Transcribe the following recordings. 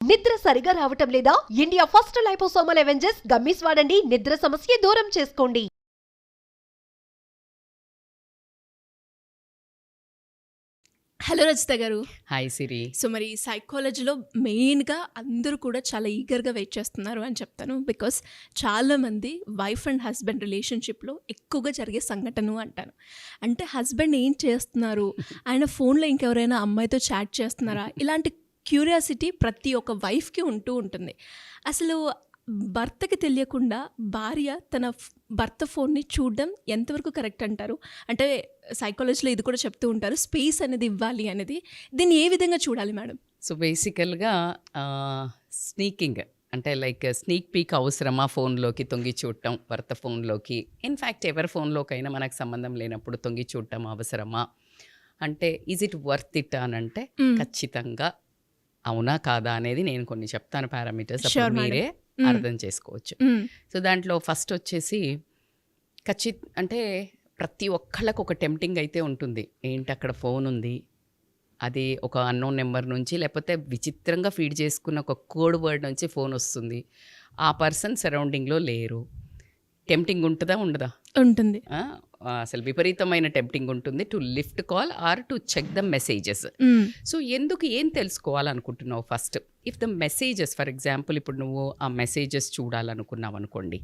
నిద్ర సరిగా రావటం లేదా? India first liposomal Avengers gummies వాడండి. నిద్ర సమస్య దూరం చేసుకోండి. హలో రజిత గారు. హాయ్ సిరి. సో మరి సైకాలజీలో మెయిన్గా అందరూ కూడా చాలా ఈగర్గా వెయిట్ చేస్తున్నారు అని చెప్తాను. బికాస్ చాలామంది వైఫ్ అండ్ హస్బెండ్ రిలేషన్షిప్లో ఎక్కువగా జరిగే సంఘటన అంటాను. అంటే హస్బెండ్ ఏం చేస్తున్నారు, ఆయన ఫోన్లో ఇంకెవరైనా అమ్మాయితో చాట్ చేస్తున్నారా, ఇలాంటి క్యూరియాసిటీ ప్రతి ఒక్క వైఫ్కి ఉంటూ ఉంటుంది. అసలు భర్తకి తెలియకుండా భార్య తన భర్త ఫోన్ని చూడడం ఎంతవరకు కరెక్ట్ అంటారు? అంటే సైకాలజీలో ఇది కూడా చెప్తూ ఉంటారు, స్పేస్ అనేది ఇవ్వాలి అనేది. దీన్ని ఏ విధంగా చూడాలి మేడం? సో బేసికల్గా స్నీకింగ్ అంటే లైక్ స్నీక్ పీక్ అవసరమా? ఫోన్లోకి తొంగి చూడటం, భర్త ఫోన్లోకి, ఇన్ఫ్యాక్ట్ ఎవరి ఫోన్లోకైనా మనకు సంబంధం లేనప్పుడు తొంగి చూడటం అవసరమా అంటే ఈజ్ ఇట్ వర్త్ ఇట్ అని అంటే ఖచ్చితంగా అవునా కాదా అనేది నేను కొన్ని చెప్తాను పారామీటర్స్, అప్పుడు మీరే అర్థం చేసుకోవచ్చు. సో దాంట్లో ఫస్ట్ వచ్చేసి అంటే ప్రతి ఒక్కళ్ళకు ఒక టెంప్టింగ్ అయితే ఉంటుంది. ఏంటి అక్కడ ఫోన్ ఉంది, అది ఒక అన్నోన్ నెంబర్ నుంచి, లేకపోతే విచిత్రంగా ఫీడ్ చేసుకున్న ఒక కోడ్ వర్డ్ నుంచి ఫోన్ వస్తుంది, ఆ పర్సన్ సరౌండింగ్లో లేరు. టెంప్టింగ్ ఉంటుందా ఉండదా? ఉంటుంది. అసలు విపరీతమైన టెంప్టింగ్ ఉంటుంది to lift call or to check the messages. So ఎందుకు ఏం తెలుసుకోవాలనుకుంటున్నావు first? If the messages, for example ఇప్పుడు నువ్వు ఆ మెసేజెస్ చూడాలనుకున్నావు అనుకోండి,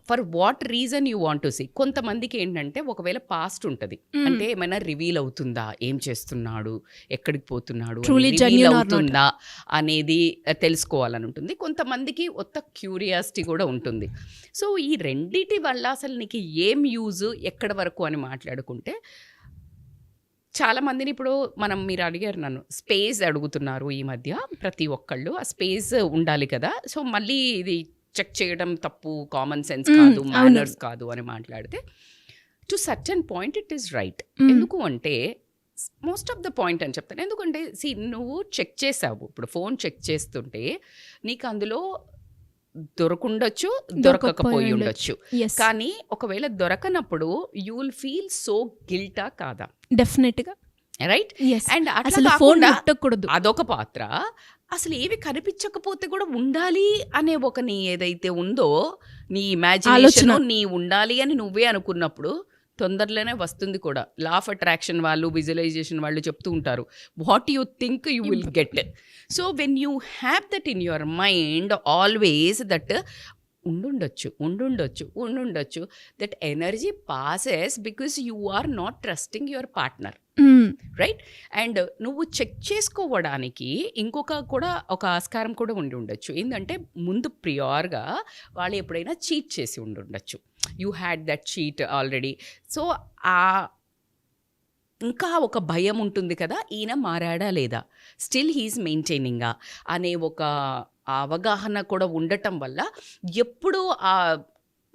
for what reason you want to see. కొంతమందికి ఏంటంటే ఒకవేళ పాస్ట్ ఉంటుంది, అంటే ఏమైనా రివీల్ అవుతుందా, ఏం చేస్తున్నాడు, ఎక్కడికి పోతున్నాడు, రివీల్ అవుతుందా అనేది తెలుసుకోవాలని ఉంటుంది. కొంతమందికి కొత్త క్యూరియాసిటీ కూడా ఉంటుంది. సో ఈ రెండిటి వల్ల అసలు నీకు ఏం యూజ్, ఎక్కడి వరకు అని మాట్లాడుకుంటే, చాలామందిని ఇప్పుడు మీరు అడిగారు నన్ను, స్పేస్ అడుగుతున్నారు ఈ మధ్య ప్రతి ఒక్కళ్ళు. ఆ స్పేస్ ఉండాలి కదా. సో మళ్ళీ ఇది చెక్ చేయడం తప్పు, కామన్ సెన్స్ కాదు, మేనర్స్ కాదు అని మాట్లాడితే to certain point it is right. ఎందుకు అంటే మోస్ట్ ఆఫ్ ద పాయింట్ అని చెప్తాను. ఎందుకంటే నువ్వు చెక్ చేసావు, ఇప్పుడు ఫోన్ చెక్ చేస్తుంటే నీకు అందులో దొరకుండొచ్చు, దొరకకపోయి ఉండొచ్చు. కానీ ఒకవేళ దొరకనప్పుడు యూ విల్ ఫీల్ సో గిల్టా కాదా? డెఫినెట్గా, రైట్. అండ్ అసలు ఫోన్ ముట్టకూడదు, అదొక పాత్ర. అసలు ఏవి కనిపించకపోతే కూడా ఉండాలి అనే ఒక నీ ఏదైతే ఉందో, నీ ఇమాజినేషన్, నీ ఉండాలి అని నువ్వే అనుకున్నప్పుడు తొందరలోనే వస్తుంది కూడా. లా ఆఫ్ అట్రాక్షన్ వాళ్ళు, విజువలైజేషన్ వాళ్ళు చెప్తూ ఉంటారు, what you think you will get. So when you have that in your mind always, that ఉండుండొచ్చు, that energy passes because you are not trusting your partner, right. And నువ్వు check చేసుకోవడానికి ఇంకొక ఆస్కారం కూడా ఉండి ఉండొచ్చు. ఏంటంటే ముందు ప్రియార్గా వాళ్ళు ఎప్పుడైనా చీట్ చేసి ఉండొచ్చు, you had that cheat already. So ఇంకా ఒక భయం ఉంటుంది కదా, ఈయన మారాడా లేదా, స్టిల్ హీఈస్ మెయింటైనింగా అనే ఒక అవగాహన కూడా ఉండటం వల్ల ఎప్పుడు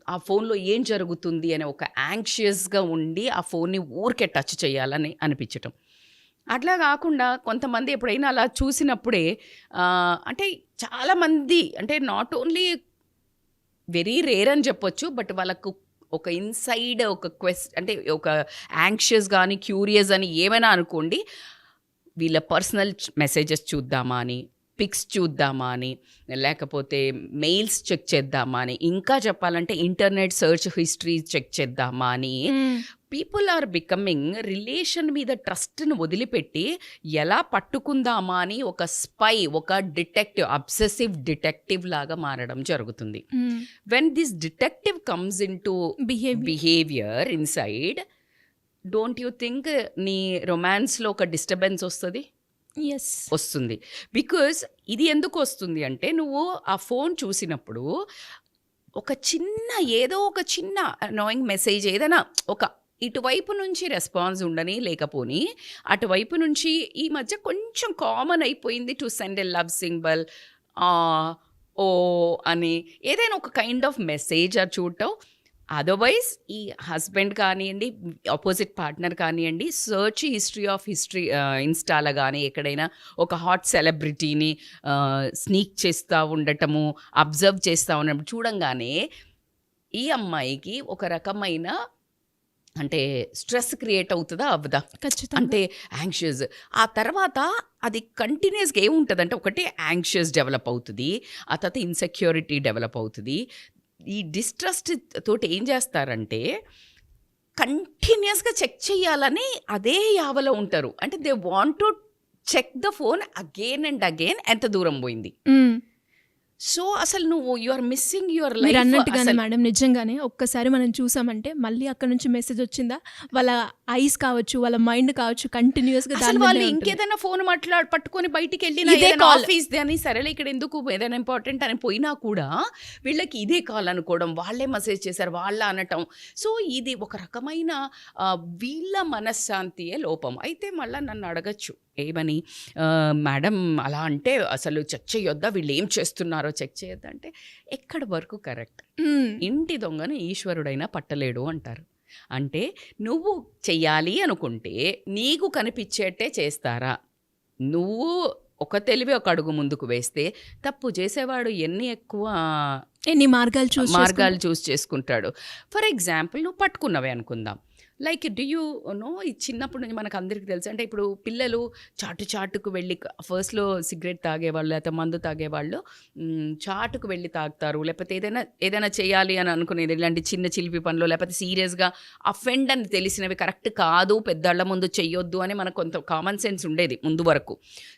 ఆ ఫోన్లో ఏం జరుగుతుంది అనే ఒక యాంగ్షియస్గా ఉండి ఆ ఫోన్ని ఊరికే టచ్ చేయాలని అనిపించటం. అట్లా కాకుండా కొంతమంది ఎప్పుడైనా అలా చూసినప్పుడే అంటే చాలామంది, అంటే నాట్ ఓన్లీ వెరీ రేర్ అని చెప్పొచ్చు, బట్ వాళ్ళకు ఒక ఇన్సైడ్ ఒక అంటే ఒక యాంగ్షియస్ కానీ క్యూరియస్ అని ఏమైనా అనుకోండి, వీళ్ళ పర్సనల్ మెసేజెస్ చూద్దామా అని, పిక్స్ చూద్దామా అని, లేకపోతే మెయిల్స్ చెక్ చేద్దామా అని, ఇంకా చెప్పాలంటే ఇంటర్నెట్ సర్చ్ హిస్టరీ చెక్ చేద్దామా అని, పీపుల్ ఆర్ బికమింగ్ రిలేషన్ మీద ట్రస్ట్ను వదిలిపెట్టి ఎలా పట్టుకుందామా అని ఒక స్పై, ఒక డిటెక్టివ్, అబ్సెసివ్ డిటెక్టివ్ లాగా మారడం జరుగుతుంది. When this detective comes in to behaviour inside, don't you think నీ రొమాన్స్లో ఒక డిస్టర్బెన్స్ వస్తుంది? వస్తుంది. బికాజ్ ఇది ఎందుకు వస్తుంది అంటే, నువ్వు ఆ ఫోన్ చూసినప్పుడు ఏదో ఒక చిన్న అనాయింగ్ మెసేజ్, ఏదైనా ఒక ఇటువైపు నుంచి రెస్పాన్స్ ఉండని లేకపోని, అటువైపు నుంచి ఈ మధ్య కొంచెం కామన్ అయిపోయింది to send a love symbol, ఓ అని ఏదైనా ఒక కైండ్ ఆఫ్ మెసేజ్ అది చూడటం. అదర్వైజ్ ఈ హస్బెండ్ కానివ్వండి, ఆపోజిట్ పార్ట్నర్ కానివ్వండి, సర్చ్ హిస్టరీ ఇన్స్టాలో కానీ ఎక్కడైనా ఒక హాట్ సెలబ్రిటీని స్నీక్ చేస్తూ ఉండటము, అబ్జర్వ్ చేస్తూ ఉండటం చూడంగానే ఈ అమ్మాయికి ఒక రకమైన అంటే స్ట్రెస్ క్రియేట్ అవుతుందా అవ్వదా? ఖచ్చితంగా. అంటే యాంగ్షియస్ ఆ తర్వాత అది కంటిన్యూస్గా ఏముంటుందంటే ఒకటి యాంగ్షియస్ డెవలప్ అవుతుంది, ఆ తర్వాత ఇన్సెక్యూరిటీ డెవలప్ అవుతుంది. ఈ డిస్ట్రస్ట్ తోటి ఏం చేస్తారంటే కంటిన్యూస్గా చెక్ చేయాలని అదే యావలో ఉంటారు. అంటే they want to check the phone again and again ఎంత దూరం పోయింది. మ్మ్. సో అసలు నువ్వు యు ఆర్ మిస్సింగ్ యువర్ మీరు లైఫ్. అన్నట్టుగానే మేడం, నిజంగానే ఒక్కసారి మనం చూసామంటే మళ్ళీ అక్కడ నుంచి మెసేజ్ వచ్చిందా, వాళ్ళ ఐస్ కావచ్చు, వాళ్ళ మైండ్ కావచ్చు, కంటిన్యూస్గా అసలు దాని వాళ్ళు మీదనే ఉంటుంది. ఇంకేదైనా ఫోన్ పట్టుకొని బయటికి ఇదే వెళ్ళిన call. ఆఫీస్ అని సరేలే ఇక్కడ ఎందుకు ఏదైనా ఇంపార్టెంట్ అని పోయినా కూడా వీళ్ళకి ఇదే కాల్ అనుకోవడం, వాళ్ళే మెసేజ్ చేశారు వాళ్ళ అనటం. సో ఇది ఒక రకమైన వీళ్ళ మనశ్శాంతియే లోపం. అయితే మళ్ళీ నన్ను అడగచ్చు ఏమని, మేడం అలా అంటే అసలు చెక్ చేయొద్దా, వీళ్ళు ఏం చేస్తున్నారో చెక్ చేయొద్దా అంటే ఎక్కడి వరకు కరెక్ట్? మ్మ్. ఇంటి దొంగను ఈశ్వరుడైనా పట్టలేడు అంటారు. అంటే నువ్వు చెయ్యాలి అనుకుంటే నీకు కనిపించేట్టే చేస్తారా? నువ్వు ఒక తెలివి ఒక అడుగు ముందుకు వేస్తే తప్పు చేసేవాడు ఎన్ని మార్గాలు మార్గాలు చూస్ చేసుకుంటాడు. ఫర్ ఎగ్జాంపుల్ నువ్వు పట్టుకున్నవే అనుకుందాం. లైక్ డూ యూ నో, ఈ చిన్నప్పటి నుంచి మనకు అందరికీ తెలుసు. అంటే ఇప్పుడు పిల్లలు చాటుకు వెళ్ళి ఫస్ట్లో సిగరెట్ తాగేవాళ్ళు లేకపోతే మందు తాగేవాళ్ళు చాటుకు వెళ్ళి తాగుతారు, లేకపోతే ఏదైనా చేయాలి అని అనుకునేది ఇలాంటి చిన్న చిలిపి పనులు, లేకపోతే సీరియస్గా అఫెండ్ అని తెలిసినవి కరెక్ట్ కాదు పెద్దళ్ళ ముందు చెయ్యొద్దు అని మనకు కొంత కామన్ సెన్స్ ఉండేది ముందు వరకు.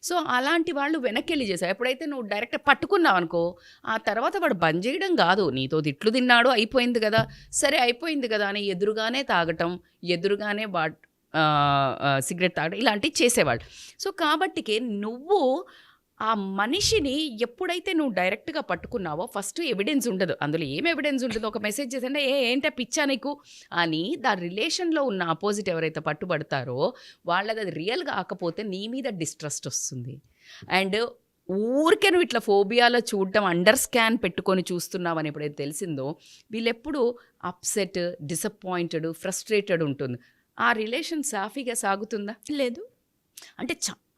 సో అలాంటి వాళ్ళు వెనక్కి వెళ్ళి చేశారు. ఎప్పుడైతే నువ్వు డైరెక్ట్ పట్టుకున్నావు అనుకో, ఆ తర్వాత వాడు బంద్ చేయడం కాదు, నీతో తిట్లు తిన్నాడు అయిపోయింది కదా, సరే అయిపోయింది కదా అని ఎదురుగానే తాగటం, ఎదురుగానే సిగరెట్ తాగడం ఇలాంటివి చేసేవాళ్ళు. సో కాబట్టికే నువ్వు ఆ మనిషిని ఎప్పుడైతే నువ్వు డైరెక్ట్గా పట్టుకున్నావో ఫస్ట్ ఎవిడెన్స్ ఉండదు, అందులో ఏం ఎవిడెన్స్ ఉండదు. ఒక మెసేజ్ చేసంటే ఏంటో పిచ్చా నీకు అని దాని రిలేషన్లో ఉన్న ఆపోజిట్ ఎవరైతే పట్టుబడతారో వాళ్ళది అది రియల్గా కాకపోతే నీ మీద డిస్ట్రస్ట్ వస్తుంది. అండ్ ఊరికే నువ్వు ఇట్లా ఫోబియాలో చూడటం, అండర్ స్కాన్ పెట్టుకొని చూస్తున్నావని ఎప్పుడైతే తెలిసిందో వీళ్ళెప్పుడు అప్సెట్, డిసప్పాయింటెడ్, ఫ్రస్ట్రేటెడ్ ఉంటుంది. ఆ రిలేషన్ సాఫీగా సాగుతుందా? లేదు. అంటే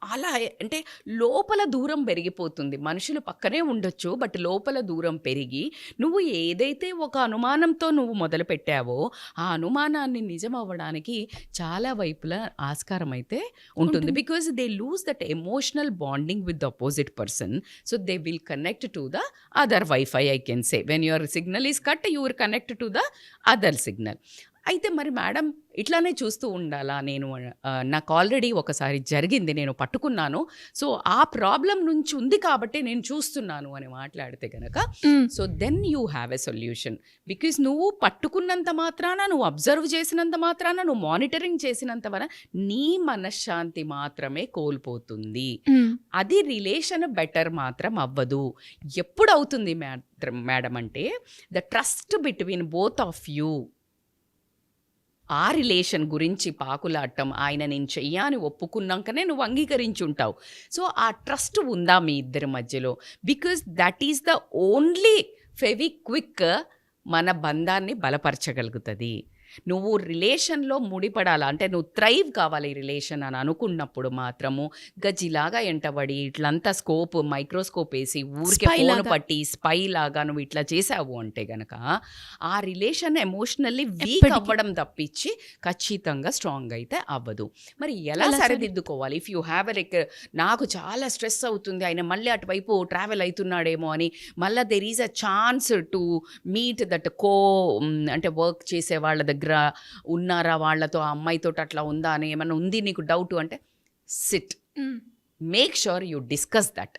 చాలా అంటే లోపల దూరం పెరిగిపోతుంది. మనుషులు పక్కనే ఉండొచ్చు, బట్ లోపల దూరం పెరిగి నువ్వు ఏదైతే ఒక అనుమానంతో నువ్వు మొదలు పెట్టావో ఆ అనుమానాన్ని నిజం అవ్వడానికి చాలా వైపులా ఆస్కారం అయితే ఉంటుంది. Because they lose that emotional bonding with the opposite person. So they will connect to the other wifi. I can say when your signal is cut you will connect to the other signal. అయితే మరి madam ఇట్లానే చూస్తూ ఉండాలా? నాకు already ఒకసారి జరిగింది, నేను పట్టుకున్నాను, సో ఆ ప్రాబ్లం నుంచి ఉంది కాబట్టి నేను చూస్తున్నాను అని మాట్లాడితే కనుక so then you have a solution. Because నువ్వు పట్టుకున్నంత మాత్రాన, నువ్వు అబ్జర్వ్ చేసినంత మాత్రాన, నువ్వు మానిటరింగ్ చేసినంత వల్ల నీ మనశ్శాంతి మాత్రమే కోల్పోతుంది. అది రిలేషన్ బెటర్ మాత్రం అవ్వదు. ఎప్పుడు అవుతుంది మేడం అంటే the trust between both of you, ఆ రిలేషన్ గురించి పాకులాడటం, ఆయన నేను చెయ్యాని ఒప్పుకున్నాకనే నువ్వు అంగీకరించి ఉంటావు. సో ఆ ట్రస్ట్ ఉందా మీ ఇద్దరి మధ్యలో? Because that is the only Fevikwik మన బంధాన్ని బలపరచగలుగుతుంది. నువ్వు రిలేషన్లో ముడిపడాలా అంటే నువ్వు థ్రైవ్ కావాలి ఈ రిలేషన్ అని అనుకున్నప్పుడు మాత్రము గజిలాగా ఎంటబడి ఇట్లంతా మైక్రోస్కోప్ వేసి ఊరికే ఫోన్ పట్టి స్పై లాగా నువ్వు ఇట్లా చేసావు అంటే గనక ఆ రిలేషన్ ఎమోషనల్లీ వీక్ అవ్వడం తప్పించి ఖచ్చితంగా స్ట్రాంగ్ అయితే అవ్వదు. మరి ఎలా సరిదిద్దుకోవాలి? ఇఫ్ యూ హ్యావ్ నాకు చాలా స్ట్రెస్ అవుతుంది, ఆయన మళ్ళీ అటువైపు ట్రావెల్ అవుతున్నాడేమో అని, మళ్ళీ there is a chance to meet that అంటే వర్క్ చేసే వాళ్ళ దగ్గర ఉన్నారా, వాళ్ళతో ఆ అమ్మాయితో అట్లా ఉందా అని ఏమన్నా ఉంది నీకు డౌట్ అంటే SIT, make sure you discuss that.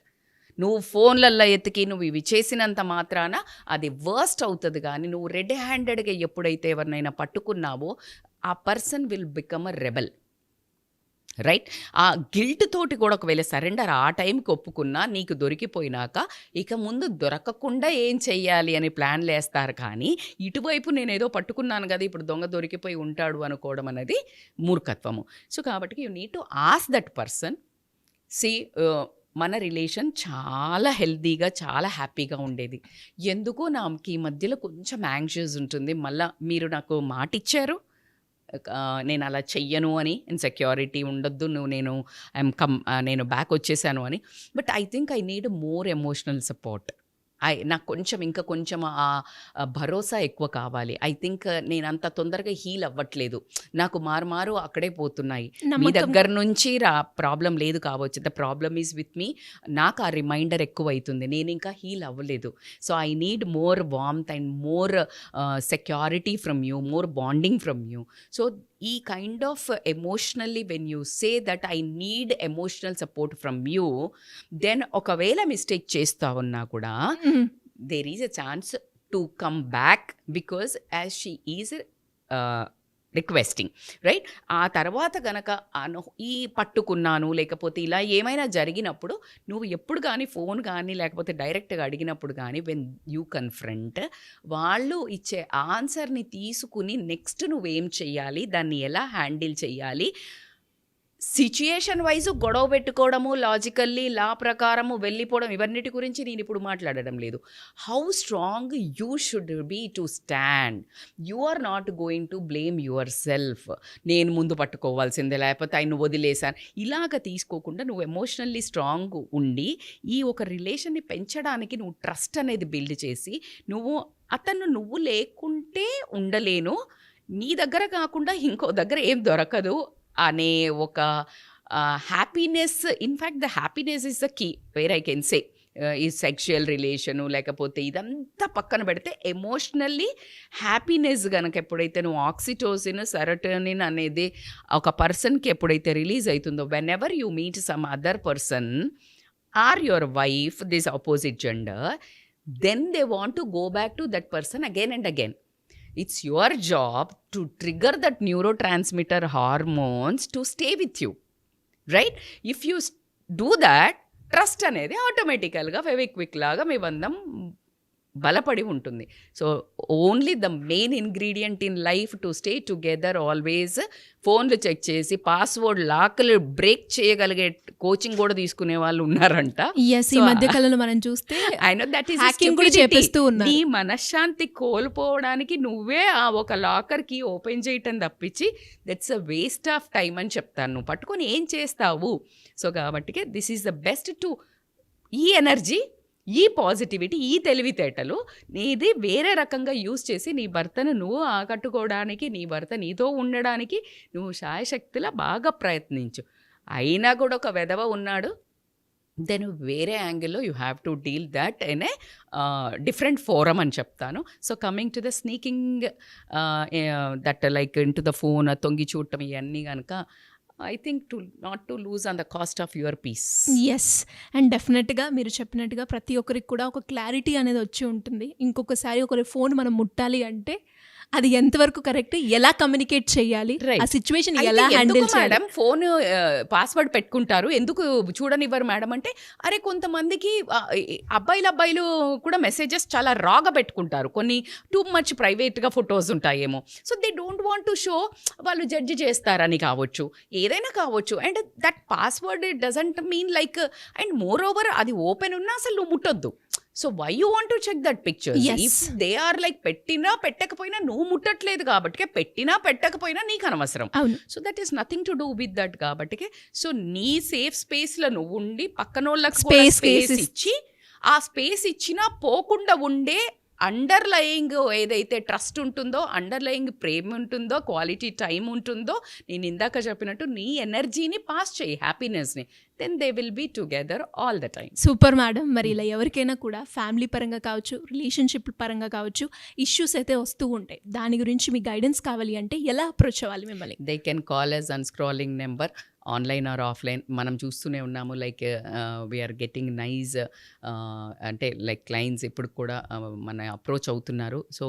నువ్వు ఫోన్లల్లో ఎత్తికి నువ్వు ఇవి చేసినంత మాత్రాన అది వర్స్ట్ అవుతుంది. కానీ నువ్వు రెడ్ హ్యాండెడ్గా ఎప్పుడైతే ఎవరినైనా పట్టుకున్నావో ఆ person will become a rebel, right? ఆ గిల్ట్ తోటి కూడా ఒకవేళ సరెండర్ ఆ టైంకి ఒప్పుకున్నా నీకు దొరికిపోయినాక ఇక ముందు దొరకకుండా ఏం చెయ్యాలి అని ప్లాన్లు వేస్తారు. కానీ ఇటువైపు నేను ఏదో పట్టుకున్నాను కదా ఇప్పుడు దొంగ దొరికిపోయి ఉంటాడు అనుకోవడం అనేది మూర్ఖత్వము. సో కాబట్టి you need to ask that person, see మన రిలేషన్ చాలా హెల్తీగా చాలా హ్యాపీగా ఉండేది, ఎందుకో నాకు ఈ మధ్యలో కొంచెం యాంగ్షియస్ ఉంటుంది, మళ్ళీ మీరు నాకు మాట ఇచ్చారు నేను అలా చెయ్యను అని, ఇన్సెక్యూరిటీ ఉండొద్దు, నేను బ్యాక్ వచ్చేసాను అని, but I think I need more emotional support. నాకు కొంచెం ఇంకా కొంచెం భరోసా ఎక్కువ కావాలి. ఐ థింక్ నేను అంత తొందరగా హీల్ అవ్వట్లేదు, నాకు మారు అక్కడే పోతున్నాయి. మీ దగ్గర నుంచి ప్రాబ్లం లేదు కావచ్చు, the problem is with me. నాకు ఆ రిమైండర్ ఎక్కువ అవుతుంది, నేను ఇంకా హీల్ అవ్వలేదు. So I need more warmth and more security from you, more bonding from you. So ఈ kind of emotionally when you say that I need emotional support from you, then ఒకవేళ mistake చేస్తా ఉన్నా కూడా there is a chance to come back because as she is requesting, right? ఆ తర్వాత కనుక ఈ పట్టుకున్నాను లేకపోతే ఇలా ఏమైనా జరిగినప్పుడు నువ్వు ఎప్పుడు కానీ ఫోన్ కానీ లేకపోతే డైరెక్ట్గా అడిగినప్పుడు కానీ వెన్ యూ కన్ఫ్రంట్, వాళ్ళు ఇచ్చే ఆన్సర్ని తీసుకుని నెక్స్ట్ నువ్వేం చెయ్యాలి, దాన్ని ఎలా హ్యాండిల్ చెయ్యాలి, సిచ్యుయేషన్ వైజ్ గొడవ పెట్టుకోవడము, లాజికల్లీ లా ప్రకారము వెళ్ళిపోవడం, ఇవన్నిటి గురించి నేను ఇప్పుడు మాట్లాడడం లేదు. How strong you should be to stand. You are not going to blame yourself. నేను ముందు పట్టుకోవాల్సిందే లేకపోతే ఆయన వదిలేశాను, ఇలాగ తీసుకోకుండా నువ్వు ఎమోషనల్లీ స్ట్రాంగ్ ఉండి ఈ ఒక రిలేషన్ని పెంచడానికి నువ్వు ట్రస్ట్ అనేది బిల్డ్ చేసి, నువ్వు లేకుంటే ఉండలేను, నీ దగ్గర కాకుండా ఇంకో దగ్గర ఏం దొరకదు అనే ఒక happiness. In fact the happiness is the key where I can say. ఈ సెక్షువల్ రిలేషను లేకపోతే ఇదంతా పక్కన పెడితే ఎమోషనల్లీ హ్యాపీనెస్ కనుక ఎప్పుడైతే నువ్వు ఆక్సిటోసిన్, సెరటోనిన్ అనేది ఒక పర్సన్కి ఎప్పుడైతే రిలీజ్ అవుతుందో, when ever you meet some other person are your wife, this opposite gender, then they want to go back to that person again and again. It's your job to trigger that neurotransmitter hormones to stay with you, right? If you do that, trust అనేది ఆటోమేటికల్గా ఫెవిక్విక్ లాగా మీ బంధం బలపడి ఉంటుంది. So only the main ingredient in life to stay together always, ఫోన్లు check చేసి password లాక్లు break చేయగలిగే coaching కూడా తీసుకునే వాళ్ళు ఉన్నారంట. ఈ మధ్య కాలంలో మనం చూస్తే I know that is hacking కూడా చేపిస్తూ ఉన్నారు. నీ మనశ్శాంతి కోల్పోవడానికి నువ్వే ఆ ఒక లాకర్కి ఓపెన్ చేయటం తప్పించి that's a waste of time అని చెప్తాను. నువ్వు పట్టుకొని ఏం చేస్తావు? సో కాబట్టి this is the best to ఈ ఎనర్జీ, ఈ పాజిటివిటీ, ఈ తెలివితేటలు నీది వేరే రకంగా యూజ్ చేసి నీ భర్తను నువ్వు ఆకట్టుకోవడానికి, నీ భర్త నీతో ఉండడానికి నువ్వు శాయశక్తిలా బాగా ప్రయత్నించు. అయినా కూడా ఒక వెధవ ఉన్నాడు, దెన్ వేరే యాంగిల్లో you have to deal that in a different forum అని చెప్తాను. So coming to the sneaking that like into the phone, తొంగి చూడటం, ఇవన్నీ కనుక I think not to lose on the cost of your peace. Yes, and డెఫినెట్గా మీరు చెప్పినట్టుగా ప్రతి ఒక్కరికి కూడా ఒక క్లారిటీ అనేది వచ్చి ఉంటుంది. ఇంకొకసారి ఒకరి ఫోన్ మనం ముట్టాలి అంటే అది ఎంతవరకు కరెక్ట్, ఎలా కమ్యూనికేట్ చేయాలి, ఆ సిచ్యువేషన్ ఎలా హ్యాండిల్ చేయాలి. మేడం ఫోన్ పాస్వర్డ్ పెట్టుకుంటారు, ఎందుకు చూడనివ్వరు మేడం అంటే, అరే కొంతమందికి అబ్బాయిలు కూడా మెసేజెస్ చాలా రాగా పెట్టుకుంటారు, కొన్ని టూ మచ్ ప్రైవేట్గా ఫొటోస్ ఉంటాయేమో. So they don't want to show, వాళ్ళు జడ్జి చేస్తారని కావచ్చు, ఏదైనా కావచ్చు. And that password it doesn't mean like, and moreover అది ఓపెన్ ఉన్నా అసలు నువ్వు ముట్టొద్దు. So why you want to check that pictures? If they are like పెట్టినా పెట్టకపోయినా నువ్వు ముట్టట్లేదు కాబట్టి, పెట్టినా పెట్టకపోయినా నీకు అనవసరం. So that is nothing to do with that కాబట్టి, సో నీ సేఫ్ స్పేస్లో నువ్వు ఉండి పక్కనోళ్ళకి స్పేస్ ఇచ్చి, ఆ స్పేస్ ఇచ్చినా పోకుండా ఉండే అండర్లయింగ్ ఏదైతే ట్రస్ట్ ఉంటుందో, అండర్లయింగ్ ప్రేమ ఉంటుందో, క్వాలిటీ టైం ఉంటుందో, నేను ఇందాక చెప్పినట్టు నీ ఎనర్జీని పాస్ చేయి, హ్యాపీనెస్ని, then they will be together all the time. Super madam. మరి ఇలా ఎవరికైనా కూడా ఫ్యామిలీ పరంగా కావచ్చు, రిలేషన్షిప్ పరంగా కావచ్చు, ఇష్యూస్ అయితే వస్తూ ఉంటాయి, దాని గురించి మీ గైడెన్స్ కావాలి అంటే ఎలా అప్రోచ్ అవ్వాలి మిమ్మల్ని? They can call us on scrolling number, online or offline. మనం చూస్తూనే ఉన్నాము, లైక్ వీఆర్ గెట్టింగ్ నైస్ అంటే లైక్ క్లయింట్స్ ఇప్పుడు కూడా మన అప్రోచ్ అవుతున్నారు. So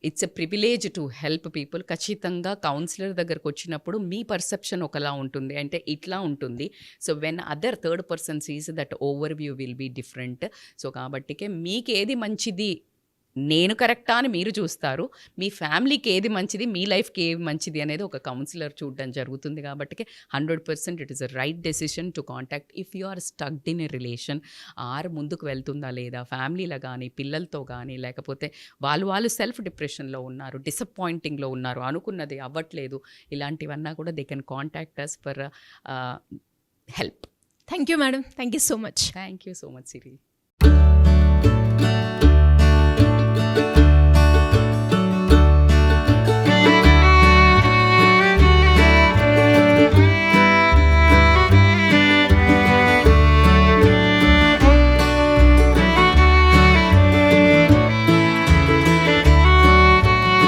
it's a privilege to help people. ఖచ్చితంగా కౌన్సిలర్ దగ్గరకు వచ్చినప్పుడు మీ పర్సెప్షన్ ఒకలా ఉంటుంది, అంటే ఇట్లా ఉంటుంది. So when other third person sees that overview will be different. So కాబట్టికే మీకు ఏది మంచిది, నేను కరెక్టా అని మీరు చూస్తారు, మీ ఫ్యామిలీకి ఏది మంచిది, మీ లైఫ్కి ఏది మంచిది అనేది ఒక కౌన్సిలర్ చూడడం జరుగుతుంది. కాబట్టి 100% it is a right decision to contact if you are stucked in a relation, or ముందుకు వెళ్తుందా లేదా, ఫ్యామిలీలో కానీ పిల్లలతో కానీ, లేకపోతే వాళ్ళు సెల్ఫ్ డిప్రెషన్లో ఉన్నారు, డిసప్పాయింటింగ్లో ఉన్నారు, అనుకున్నది అవ్వట్లేదు, ఇలాంటివన్నా కూడా they can contact us for help. Thank you madam, thank you so much. Thank you so much Siri.